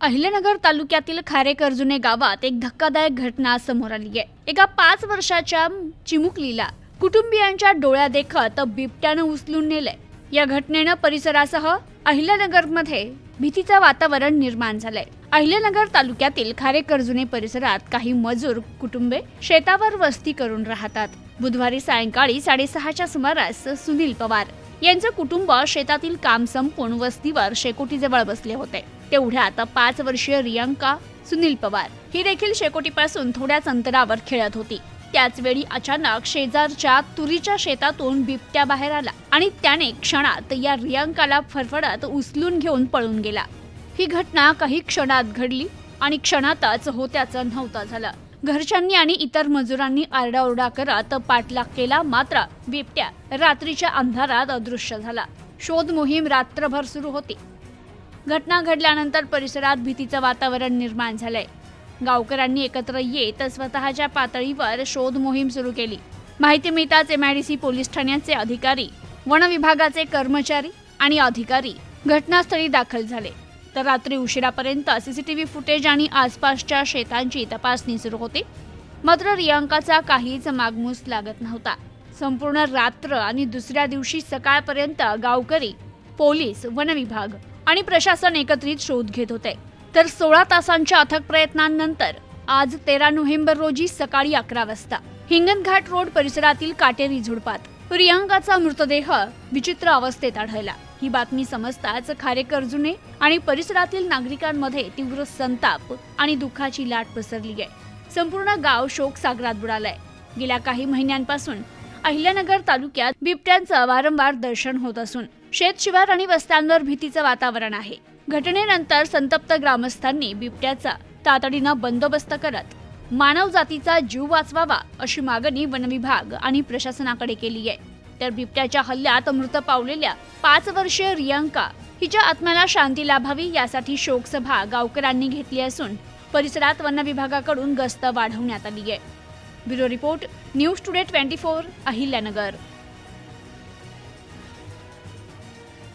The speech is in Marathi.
अहिल्यानगर तालुक्यातील खारेकर्जुने गावात एक धक्कादायक घटना समोर आली आहे। एका 5 वर्षाच्या चिमुकलीला कुटुंबियांच्या डोळ्यादेखत बिबट्याने उचलून नेले। या घटनेने परिसरासह अहिल्यानगरमध्ये भीतीचे वातावरण निर्माण झाले। अहिल्यानगर तालुक्यातील खारेकर्जुने परिसरात काही मजूर कुटुंबे शेतावर वस्ती करून राहतात। बुधवारी सायंकाळी 6:30च्या सुमारास सुनील पवार यांचे कुटुंब शेतातील काम संपवून वस्तीवर शेकोटीजवळ बसले होते। तेवढ्यात 5 वर्षीय रियांका सुनील पवार ही देखील शेकोटीपासून थोड्याच अंतरावर खेळत होती। त्याच वेळी अचानक शेजारच्या तुरीच्या शेतातून बिबट्या बाहेर आला आणि त्याने क्षणात या रियांकाला फरफडत उचलून घेऊन पळून गेला। ही घटना काही क्षणात घडली आणि क्षणातच होत्याचं नव्हतं झालं। घरच्यांनी आणि इतर मजुरांनी आरडाओरडा करत पाठलाग केला, मात्र बिबट्या रात्रीच्या अंधारात अदृश्य झाला। शोध मोहीम रात्रभर सुरू होती। घटना घडल्यानंतर परिसरात भीतीचे वातावरण निर्माण झाले। गावकऱ्यांनी एकत्र येत स्वतःच्या पातळीवर शोध मोहीम सुरू केली। माहिती मिळताच MIDC पोलीस ठाण्याचे अधिकारी, वन विभागाचे कर्मचारी आणि अधिकारी घटनास्थळी दाखल झाले। तर रात्री उशिरापर्यंत CCTV फुटेज आणि आसपासच्या शेतांची तपासणी सुरू होती, मात्र रियांकाचा काहीच मागमूस लागत नव्हता। संपूर्ण रात्र आणि दुसऱ्या दिवशी सकाळपर्यंत गावकरी, पोलीस, वन विभाग आणि प्रशासन एकत्रित शोध घेत होते। तर 16 तासांच्या अथक प्रयत्नांनंतर आज 13 नोव्हेंबर रोजी सकाळी 11 वाजता हिंगणघाट रोड परिसरातील काटेरी झुडपात रियांकाचा मृतदेह विचित्र अवस्थेत आढळला। ही बातमी समजताच खारेकर्जुने आणि परिसरातील नागरिकांमध्ये तीव्र संताप आणि दुःखाची लाट पसरली आहे। संपूर्ण गाव शोक सागरात बुडालाय। गेल्या काही महिन्यांपासून अहिल्यानगर तालुक्यात बिबट्यांचं वारंवार दर्शन होत असून शेतशिवार आणि वस्त्यांवर भीतीचं वातावरण आहे। घटनेनंतर संतप्त ग्रामस्थांनी बिबट्याचा तातडीनं बंदोबस्त करत मानव जातीचा जीव वाचवावा अशी मागणी वन विभाग आणि प्रशासनाकडे केली आहे। तर बिबट्याच्या हल्ल्यात मृत पावलेल्या 5 वर्षीय रियांका हिच्या आत्म्याला शांती लाभावी यासाठी शोकसभा गावकऱ्यांनी घेतली असून परिसरात वन विभागाकडून गस्त वाढवण्यात आली आहे। Bureau report, news today 24, Ahilyanagar.